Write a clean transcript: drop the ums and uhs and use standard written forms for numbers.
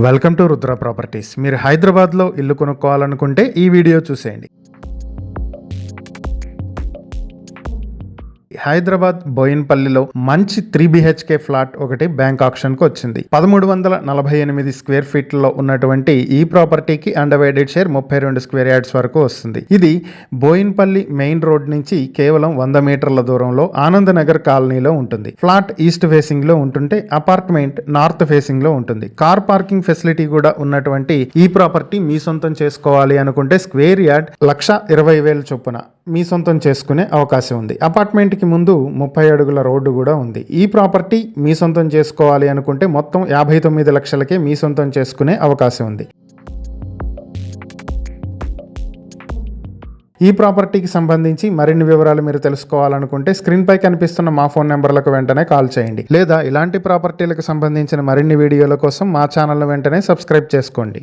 Welcome to Rudra properties. మీరు హైదరాబాద్లో ఇల్లు కొనుక్కోవాలనుకుంటే ఈ వీడియో చూసేయండి. హైదరాబాద్ బోయిన్పల్లిలో మంచి 3 BHK ఫ్లాట్ ఒకటి బ్యాంక్ ఆక్షన్కు వచ్చింది. 1348 స్క్వేర్ ఫీట్లో ఉన్నటువంటి ఈ ప్రాపర్టీకి అన్డివైడెడ్ షేర్ 32 స్క్వేర్ యార్డ్స్ వరకు వస్తుంది. ఇది బోయిన్పల్లి మెయిన్ రోడ్ నుంచి కేవలం 100 మీటర్ల దూరంలో ఆనందనగర్ కాలనీలో ఉంటుంది. ఫ్లాట్ ఈస్ట్ ఫేసింగ్ లో ఉంటుంటే అపార్ట్మెంట్ నార్త్ ఫేసింగ్ లో ఉంటుంది. కార్ పార్కింగ్ ఫెసిలిటీ కూడా ఉన్నటువంటి ఈ ప్రాపర్టీ మీ సొంతం చేసుకోవాలి అనుకుంటే స్క్వేర్ యార్డ్ 1,20,000 చొప్పున మీ సొంతం చేసుకునే అవకాశం ఉంది. అపార్ట్మెంట్ కి ముందు 30 అడుగుల రోడ్డు కూడా ఉంది. ఈ ప్రాపర్టీ మీ సొంతం చేసుకోవాలి అనుకుంటే మొత్తం 59 లక్షలకే మీ సొంతం చేసుకునే అవకాశం ఉంది. ఈ ప్రాపర్టీకి సంబంధించి మరిన్ని వివరాలు మీరు తెలుసుకోవాలనుకుంటే స్క్రీన్ పై కనిపిస్తున్న మా ఫోన్ నెంబర్లకు వెంటనే కాల్ చేయండి. లేదా ఇలాంటి ప్రాపర్టీలకు సంబంధించిన మరిన్ని వీడియోల కోసం మా ఛానల్ వెంటనే సబ్స్క్రైబ్ చేసుకోండి.